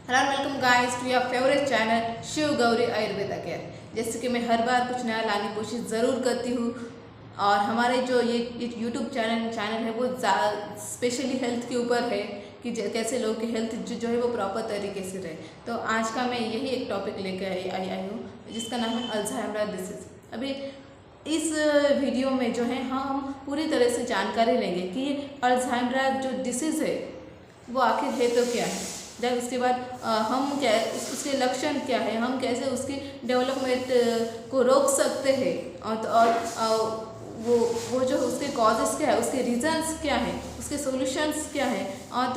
Hello and welcome guys to your favourite channel Shiv Gauri Ayurveda care. जैसे कि मैं हर बार कुछ नया लाने की कोशिश ज़रूर करती हूँ और हमारे जो ये यूट्यूब चैनल है वो स्पेशली हेल्थ के ऊपर है कि कैसे लोगों की हेल्थ जो है वो प्रॉपर तरीके से रहे। तो आज का मैं यही एक टॉपिक लेकर आई हूँ जिसका नाम है अल्जाइमर डिसीज़। अभी इस वीडियो में जो है हम पूरी तरह से जानकारी लेंगे कि अल्जाइमर जो डिसीज़ है वो आखिर है तो क्या है। जब उसके बाद हम क्या उसके लक्षण क्या है, हम कैसे उसकी डेवलपमेंट को रोक सकते हैं और वो जो उसके कॉजेस क्या है, उसके रीजंस क्या है, उसके सॉल्यूशंस क्या है और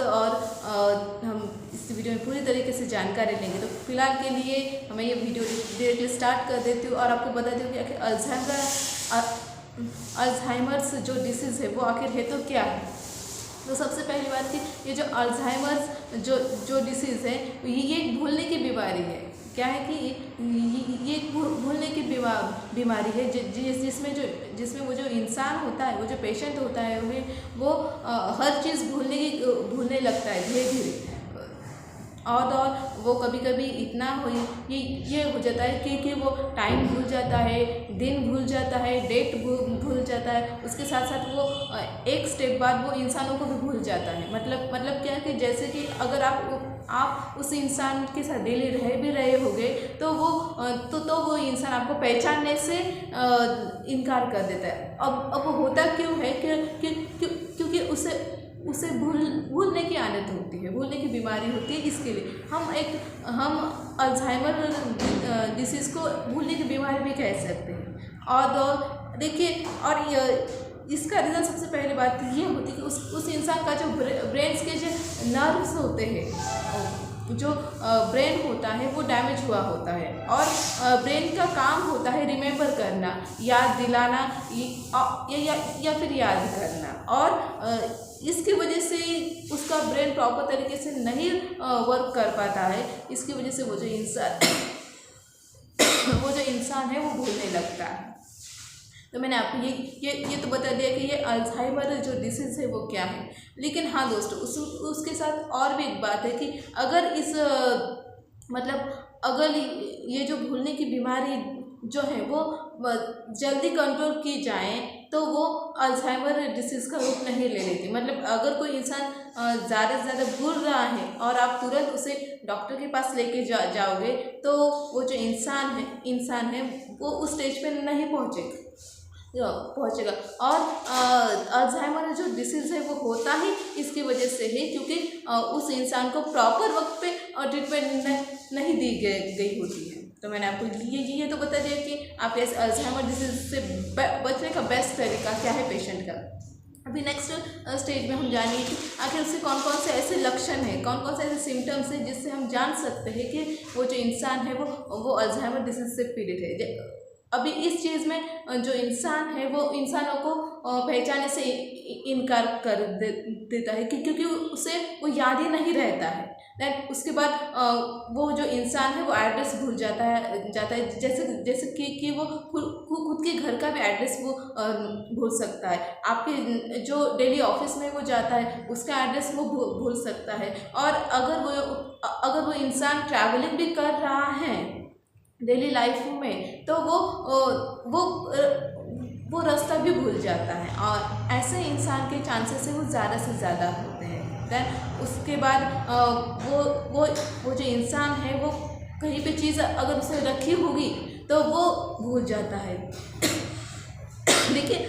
हम इस वीडियो में पूरी तरीके से जानकारी लेंगे। तो फिलहाल के लिए हमें ये वीडियो डायरेक्टली स्टार्ट कर देती हूँ और आपको बता दूँ कि अल्जाइमर्स जो डिसीज़ है वो आखिर है तो क्या है। तो सबसे पहली बात कि ये जो अल्जाइमर्स जो डिसीज़ है ये एक भूलने की बीमारी है। क्या है कि ये एक भूलने की बीमारी है जिसमें वो जो इंसान होता है, वो जो पेशेंट होता है वो हर चीज़ भूलने लगता है धीरे धीरे। और वो कभी कभी इतना ये हो जाता है कि वो टाइम भूल जाता है, दिन भूल जाता है, डेट भूल जाता है। उसके साथ साथ वो एक स्टेप बाद वो इंसानों को भी भूल जाता है। मतलब क्या है कि जैसे कि अगर आप उस इंसान के साथ डेली रह भी रहे होगे तो वो इंसान आपको पहचानने से इनकार कर देता है। अब वो होता क्यों है क्योंकि उसे भूलने की आदत होती है, भूलने की बीमारी होती है। इसके लिए हम अल्जाइमर डिसीज़ को भूलने की बीमारी भी कह सकते हैं। और देखिए, और इसका रीज़न सबसे पहली बात ये होती है कि उस इंसान का जो ब्रेन के जो नर्व्स होते हैं, जो ब्रेन होता है वो डैमेज हुआ होता है। और ब्रेन का काम होता है रिमेंबर करना, याद दिलाना या फिर याद करना। और इसकी वजह से उसका ब्रेन प्रॉपर तरीके से नहीं वर्क कर पाता है। इसकी वजह से वो जो इंसान है वो भूलने लगता है। तो मैंने आपको ये तो बता दिया कि ये अल्जाइमर जो डिसीज़ है वो क्या है। लेकिन हाँ दोस्तों, उसके साथ और भी एक बात है कि अगर अगर ये जो भूलने की बीमारी जो है वो जल्दी कंट्रोल की जाए तो वो अल्जाइमर डिसीज़ का रूप नहीं ले लेती। मतलब अगर कोई इंसान ज़्यादा से ज़्यादा भूल रहा है और आप तुरंत उसे डॉक्टर के पास लेके जाओगे तो वो जो इंसान है वो उस स्टेज पे नहीं पहुंचेगा। और अल्जाइमर जो डिसीज़ है वो होता ही इसकी वजह से है क्योंकि उस इंसान को प्रॉपर वक्त पे ट्रीटमेंट नहीं दी गई होती है। तो मैंने आपको ये तो बता दिया कि आप ऐसे अल्जाइमर डिसीज़ से बचने का बेस्ट तरीका क्या है पेशेंट का। अभी नेक्स्ट स्टेज में हम जानेंगे कि आखिर उससे कौन कौन से ऐसे लक्षण हैं, कौन कौन से ऐसे सिम्टम्स हैं जिससे हम जान सकते हैं कि वो जो इंसान है वो अल्जाइमर डिसीज़ से पीड़ित है। अभी इस चीज़ में जो इंसान है वो इंसानों को पहचानने से इनकार कर देता है क्योंकि उसे वो याद ही नहीं रहता है। देन उसके बाद वो जो इंसान है वो एड्रेस भूल जाता है जैसे कि वो खुद के घर का भी एड्रेस वो भूल सकता है। आपके जो डेली ऑफिस में वो जाता है उसका एड्रेस वो भूल सकता है। और अगर वो इंसान ट्रैवलिंग भी कर रहा है डेली लाइफ में तो वो रास्ता भी भूल जाता है। और ऐसे इंसान के चांसेस है वो ज़्यादा से ज़्यादा होते हैं। देन उसके बाद वो जो इंसान है वो कहीं पे चीज़ अगर उसने रखी होगी तो वो भूल जाता है। देखिए,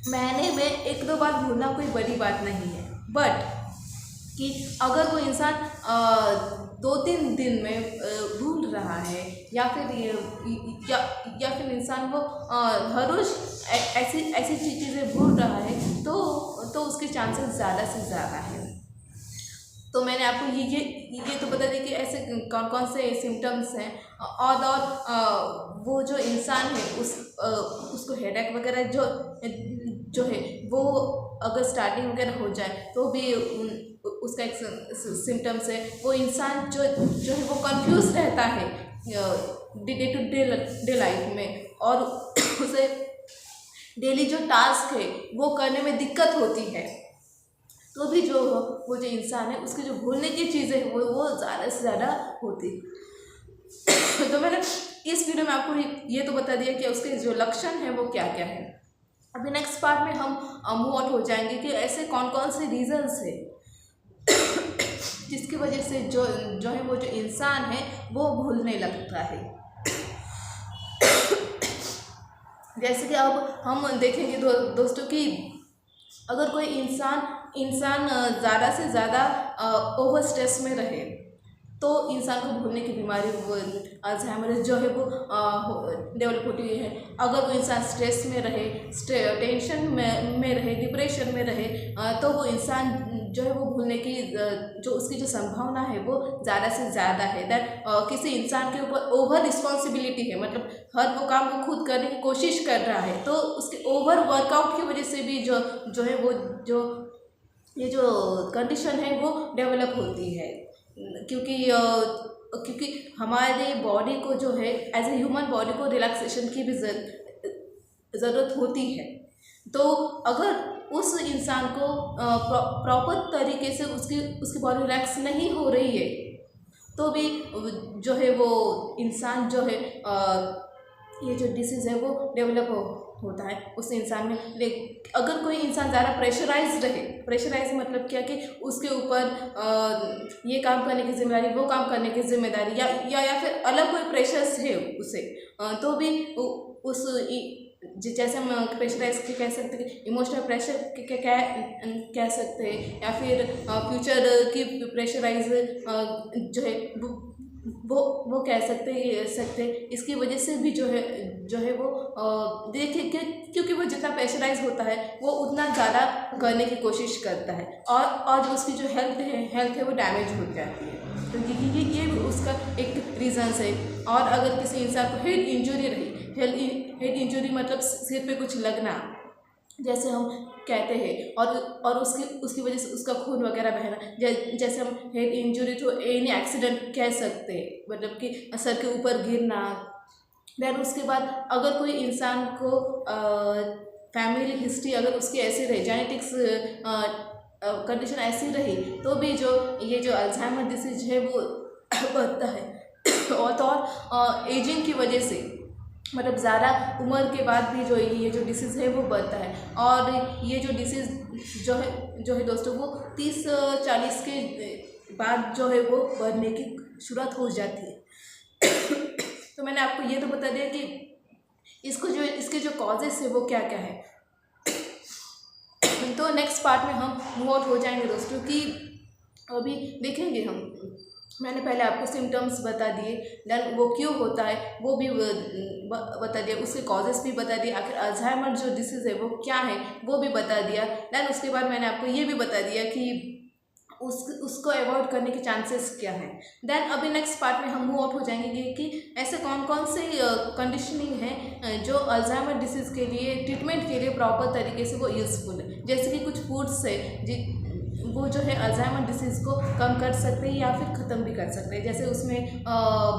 महीने में एक दो बार भूलना कोई बड़ी बात नहीं है, बट कि अगर वो इंसान 2-3 दिन में भूल रहा है या फिर इंसान वो हर रोज़ ऐसी चीज़ें भूल रहा है तो उसके चांसेस ज़्यादा से ज़्यादा है। तो मैंने आपको ये तो बता दिया कि ऐसे कौन कौन से सिम्टम्स हैं। और वो जो इंसान है उसको हेडेक वगैरह जो है वो अगर स्टार्टिंग वगैरह हो जाए तो भी उसका एक सिम्टम्स है। वो इंसान जो है वो कंफ्यूज रहता है डे टू डे लाइफ में और उसे डेली जो टास्क है वो करने में दिक्कत होती है। तो भी जो वो जो इंसान है उसके जो भूलने की चीज़ें हैं वो ज़्यादा से ज़्यादा होती। तो मैंने इस वीडियो में आपको ये तो बता दिया कि उसके जो लक्षण हैं वो क्या क्या है। अभी नेक्स्ट पार्ट में हम मूव आउट हो जाएंगे कि ऐसे कौन कौन से रीजंस है जिसकी वजह से जो है वो जो इंसान है वो भूलने लगता है। जैसे कि अब हम देखेंगे दोस्तों कि अगर कोई इंसान ज़्यादा से ज़्यादा ओवर स्ट्रेस में रहे तो इंसान को भूलने की बीमारी वो अल्जाइमर जो है वो डेवलप होती है। अगर वो इंसान स्ट्रेस में रहे, टेंशन में रहे, डिप्रेशन में रहे तो वो इंसान जो है वो भूलने की जो उसकी जो संभावना है वो ज़्यादा से ज़्यादा है। दैट किसी इंसान के ऊपर ओवर रिस्पॉन्सिबिलिटी है, मतलब हर वो काम को खुद करने की कोशिश कर रहा है, तो उसके ओवर वर्कआउट की वजह से भी जो है वो जो ये जो कंडीशन है वो डेवलप होती है। क्योंकि हमारे बॉडी को जो है एज ए ह्यूमन बॉडी को रिलैक्सेशन की भी ज़रूरत होती है। तो अगर उस इंसान को प्रॉपर तरीके से उसकी बॉडी रिलैक्स नहीं हो रही है तो भी जो है वो इंसान जो है ये जो डिसीज़ है वो डेवलप होता है उस इंसान में। अगर कोई इंसान ज़्यादा प्रेशराइज मतलब क्या कि उसके ऊपर ये काम करने की जिम्मेदारी, वो काम करने की जिम्मेदारी या फिर अलग कोई प्रेशर्स है उसे, तो भी उस जैसे हम प्रेशराइज के कह सकते हैं, इमोशनल प्रेशर कह सकते हैं, या फिर फ्यूचर की प्रेशराइज जो है वो कह सकते इसकी वजह से भी जो है वो देखिए क्योंकि वो जितना प्रेशराइज होता है वो उतना ज़्यादा करने की कोशिश करता है और जो उसकी जो हेल्थ है वो डैमेज हो जाती है। तो ये भी उसका एक रीज़न्स है। और अगर किसी इंसान को हेड इंजरी रही, हेड इंजरी मतलब सिर पे कुछ लगना जैसे हम कहते हैं, और उसकी वजह से उसका खून वगैरह बहना, जैसे हम हेड इंजरी तो एनी एक्सीडेंट कह सकते हैं, मतलब कि सर के ऊपर गिरना। देन उसके बाद अगर कोई इंसान को फैमिली हिस्ट्री अगर उसकी ऐसी रही, जेनेटिक्स कंडीशन ऐसी रही, तो भी जो ये जो अल्जाइमर डिसीज है वो बढ़ता है। और एजिंग की वजह से मतलब ज़्यादा उम्र के बाद भी जो ये जो डिसीज़ है वो बढ़ता है। और ये जो डिसीज़ जो है दोस्तों वो 30-40 के बाद जो है वो बढ़ने की शुरुआत हो जाती है। तो मैंने आपको ये तो बता दिया कि इसके जो कॉजेस है वो क्या क्या है। तो नेक्स्ट पार्ट में हम मूव आउट हो जाएंगे दोस्तों कि अभी देखेंगे मैंने पहले आपको सिम्टम्स बता दिए, देन वो क्यों होता है वो भी बता दिया, उसके कॉजेस भी बता दिए, आखिर अल्जाइमर जो डिसीज़ है वो क्या है वो भी बता दिया। देन उसके बाद मैंने आपको ये भी बता दिया कि उसको अवॉइड करने के चांसेस क्या हैं। देन अभी नेक्स्ट पार्ट में हम मूव आउट हो जाएंगे कि ऐसे कौन कौन से कंडीशनिंग है जो अल्जाइमर डिसीज़ के लिए ट्रीटमेंट के लिए प्रॉपर तरीके से वो यूज़फुल है। जैसे कि कुछ फूड्स है वो जो है अल्जाइमर डिसीज़ को कम कर सकते हैं या फिर ख़त्म भी कर सकते हैं। जैसे उसमें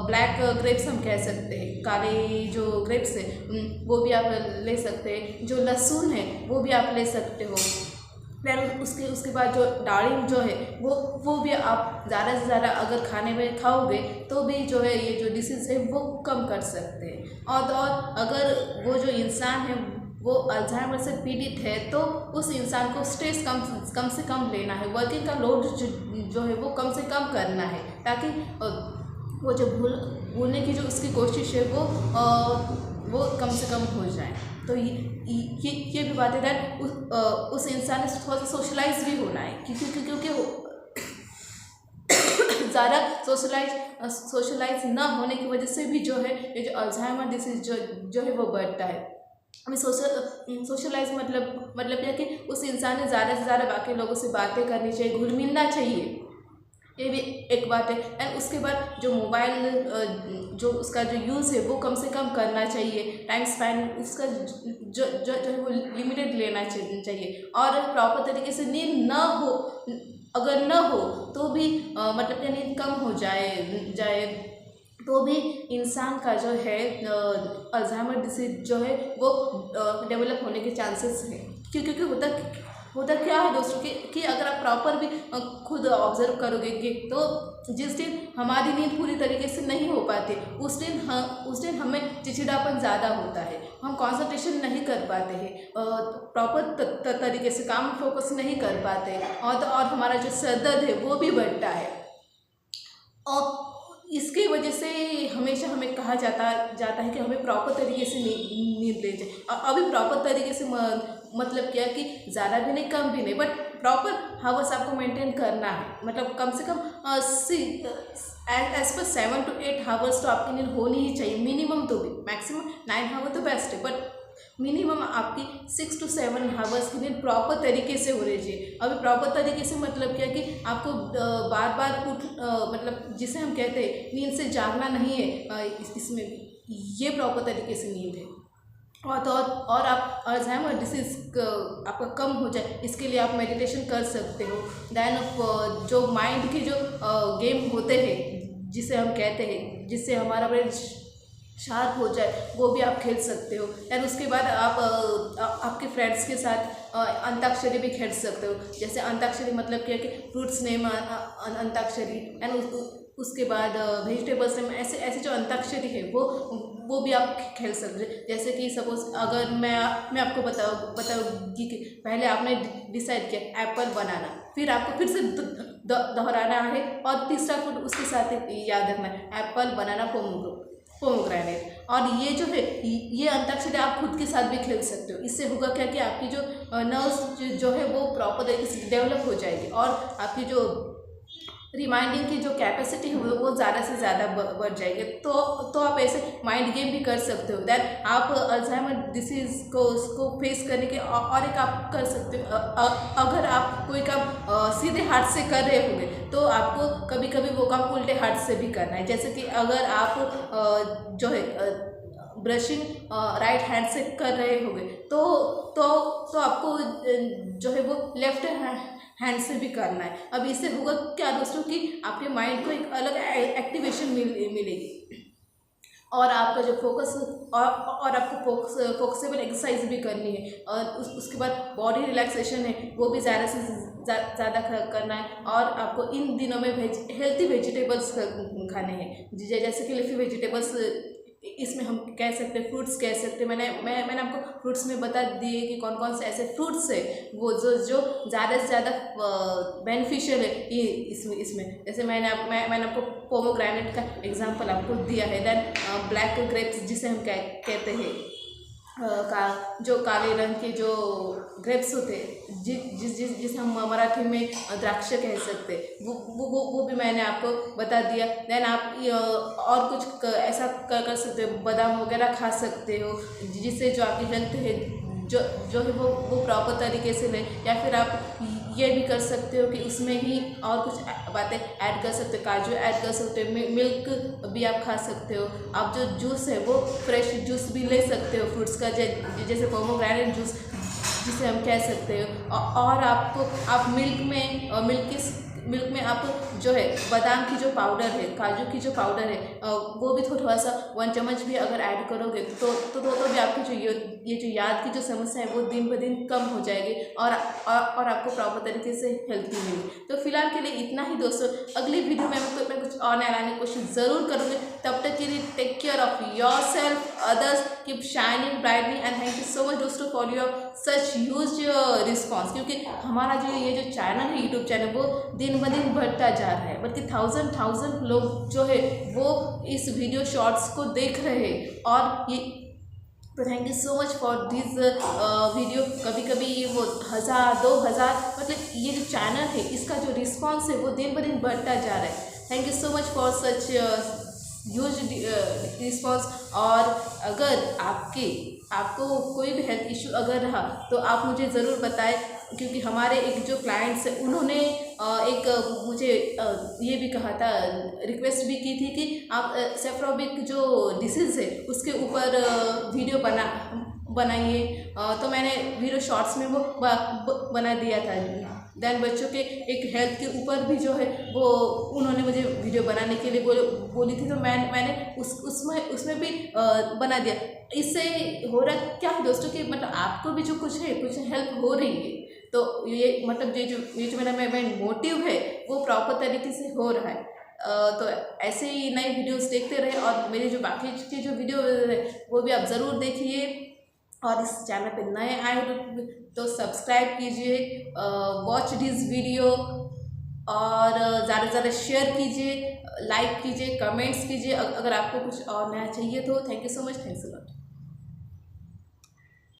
ब्लैक ग्रेप्स हम कह सकते हैं, काले जो ग्रेप्स है वो भी आप ले सकते हैं, जो लहसुन है वो भी आप ले सकते हो। फिर उसके बाद जो दारिम जो है वो भी आप ज़्यादा से ज़्यादा अगर खाने में खाओगे तो भी जो है ये जो डिसीज़ है वो कम कर सकते हैं। और अगर वो जो इंसान है वो अल्जाइमर से पीड़ित है तो उस इंसान को स्ट्रेस कम से कम लेना है, वर्किंग का लोड जो है वो कम से कम करना है, ताकि वो जो भूलने की जो उसकी कोशिश है वो कम से कम हो जाए। तो ये भी बात है दैट उस इंसान ने थोड़ा सा सोशलाइज भी होना है, क्योंकि ज़्यादा सोशलाइज ना होने की वजह से भी जो है ये जो अल्जाइमर डिसीज जो है वो बढ़ता है। हमें सोशलाइज मतलब क्या कि उस इंसान ने ज़्यादा से ज़्यादा बाकी लोगों से बातें करनी चाहिए, घुल मिलना चाहिए, ये भी एक बात है। एंड उसके बाद जो मोबाइल जो उसका जो यूज़ है वो कम से कम करना चाहिए, टाइम स्पेंड उसका जो है वो लिमिटेड लेना चाहिए। और प्रॉपर तरीके से नींद ना हो, अगर ना हो तो भी मतलब कि नींद कम हो जाए तो भी इंसान का जो है अल्जाइमर डिसीज जो है वो डेवलप होने के चांसेस हैं। क्योंकि होता होता क्या है दोस्तों कि अगर आप प्रॉपर भी खुद ऑब्जर्व करोगे तो जिस दिन हमारी नींद पूरी तरीके से नहीं हो पाती उस दिन हमें चिड़चिड़ापन ज़्यादा होता है, हम कंसंट्रेशन नहीं कर पाते हैं, प्रॉपर तरीके से काम फोकस नहीं कर पाते, और हमारा जो सर दर्द है वो भी बढ़ता है। और इसकी वजह से हमेशा हमें कहा जाता है कि हमें प्रॉपर तरीके से नींद लेनी चाहिए। अभी प्रॉपर तरीके से मतलब क्या कि ज़्यादा भी नहीं कम भी नहीं, बट प्रॉपर हावर्स आपको मेंटेन करना है। मतलब कम से कम एज पर 7 to 8 हावर्स तो आपकी नींद होनी ही चाहिए, मिनिमम तो भी, मैक्सिमम 9 हावर तो बेस्ट है, बट मिनिमम आपकी 6 to 7 हावर्स की नींद प्रॉपर तरीके से होनी चाहिए। अभी प्रॉपर तरीके से मतलब क्या कि आपको बार बार मतलब जिसे हम कहते हैं नींद से जागना नहीं है, इसमें ये प्रॉपर तरीके से नींद है। और आप अल्जाइमर डिसीज़ आपका कम हो जाए इसके लिए आप मेडिटेशन कर सकते हो। देन जो माइंड के जो गेम होते हैं जिसे हम कहते हैं, जिससे हमारा ब्रेन शार्प हो जाए, वो भी आप खेल सकते हो। एंड उसके बाद आप आपके फ्रेंड्स के साथ अंताक्षरी भी खेल सकते हो। जैसे अंताक्षरी मतलब क्या कि फ्रूट्स नेम अंताक्षरी, एंड उसके बाद वेजिटेबल्स नेम, ऐसे जो अंताक्षरी है वो भी आप खेल सकते हो। जैसे कि सपोज अगर मैं आपको बताऊँगी कि पहले आपने डिसाइड किया एप्पल बनाना, फिर आपको फिर से दोहराना है, और तीसरा फूड उसके साथ याद रखना है, एप्पल बनाना पोमोग्रेनेट। और ये जो है ये अंताक्षरी आप खुद के साथ भी खेल सकते हो। इससे होगा क्या कि आपकी जो नर्व्स जो है वो प्रॉपर तरीके से डेवलप हो जाएगी, और आपकी जो रिमाइंडिंग की जो कैपेसिटी है वो ज़्यादा से ज़्यादा बढ़ जाएगी। तो आप ऐसे माइंड गेम भी कर सकते हो। दैन आप अल्जाइमर डिसीज़ को फेस करने के और एक आप कर सकते हो, अगर आप कोई काम सीधे हाथ से कर रहे होंगे तो आपको कभी कभी वो काम उल्टे हाथ से भी करना है। जैसे कि अगर आप जो है ब्रशिंग राइट हैंड से कर रहे होंगे तो आपको जो है वो लेफ्ट हैंड से भी करना है। अब इससे होगा क्या दोस्तों कि आपके माइंड को एक अलग एक्टिवेशन मिलेगी, और आपका जो फोकस और आपको फोकसेबल एक्सरसाइज भी करनी है, और उसके बाद बॉडी रिलैक्सेशन है वो भी ज़्यादा से ज़्यादा करना है। और आपको इन दिनों में हेल्थी वेजिटेबल्स खाने हैं, जैसे कि लीफी वेजिटेबल्स, इसमें हम कह सकते हैं फ्रूट्स कह सकते हैं। मैंने आपको फ्रूट्स में बता दिए कि कौन कौन से ऐसे फ्रूट्स है वो जो ज़्यादा से ज़्यादा बेनिफिशियल है इसमें। जैसे मैंने आपको पोमोग्रेनेट का एग्जांपल आपको दिया है। देन ब्लैक ग्रेप्स जिसे हम कहते हैं, जो काले रंग के जो ग्रेप्स होते हैं, जिसे हम मराठी में द्राक्ष कह सकते हैं, वो भी मैंने आपको बता दिया। देन आप और कुछ ऐसा कर सकते हो, बादाम वगैरह खा सकते हो, जिससे जो आपकी हेल्थ है जो है वो प्रॉपर तरीके से ले। या फिर आप ये भी कर सकते हो कि उसमें ही और कुछ बातें ऐड कर सकते हो, काजू ऐड कर सकते हो, मिल्क भी आप खा सकते हो। आप जो जूस है वो फ्रेश जूस भी ले सकते हो फ्रूट्स का, जैसे पोमोग्रेनेट जूस जिसे हम कह सकते हो। और आप मिल्क में आप जो है बादाम की जो पाउडर है, काजू की जो पाउडर है, वो भी थोड़ा सा 1 चम्मच भी अगर ऐड करोगे तो भी आपकी जो ये जो याद की जो समस्या है वो दिन ब दिन कम हो जाएगी, और आपको प्रॉपर तरीके से हेल्थ भी मिलेगी। तो फिलहाल के लिए इतना ही दोस्तों। अगली वीडियो में मैं कुछ और नया लाने की कोशिश ज़रूर करूँगी। तब तक के लिए take care of yourself, others, keep shining brightly, and thank you so much दोस्तों for your such huge response. क्योंकि हमारा ये जो चैनल है, यूट्यूब चैनल, वो दिन ब दिन बढ़ता जा रहा है, बल्कि थाउजेंड लोग जो है वो इस वीडियो शॉर्ट्स को देख रहे हैं। और ये तो thank you so much for this video. कभी कभी वो 1000 2000, मतलब ये जो चैनल है इसका जो रिस्पॉन्स है वो दिन ब दिन बढ़ता जा रहा है। Thank you so much for such huge response. और अगर आपको कोई भी हेल्थ इशू अगर रहा तो आप मुझे ज़रूर बताएं, क्योंकि हमारे एक जो क्लाइंट्स हैं उन्होंने एक मुझे ये भी कहा था, रिक्वेस्ट भी की थी कि आप सेफ्रोबिक जो डिसीज़ है उसके ऊपर वीडियो बनाइए। तो मैंने वीडियो शॉर्ट्स में वो बना दिया था। देन बच्चों के एक हेल्थ के ऊपर भी जो है वो उन्होंने मुझे वीडियो बनाने के लिए बोली थी, तो मैंने उसमें भी बना दिया। इससे हो रहा क्या है दोस्तों कि मतलब आपको भी जो कुछ हेल्प हो रही है, तो ये मतलब ये जो मेरा मेन मोटिव है वो प्रॉपर तरीके से हो रहा है। तो ऐसे ही नए वीडियोस देखते रहे और मेरे जो बाकी के जो वीडियो है वो भी आप ज़रूर देखिए। और इस चैनल पे नए आए हो तो सब्सक्राइब कीजिए, वॉच दिस वीडियो और ज़्यादा से ज़्यादा शेयर कीजिए, लाइक कीजिए, कमेंट्स कीजिए। अगर आपको कुछ और नया चाहिए तो thank you so much, thanks a lot.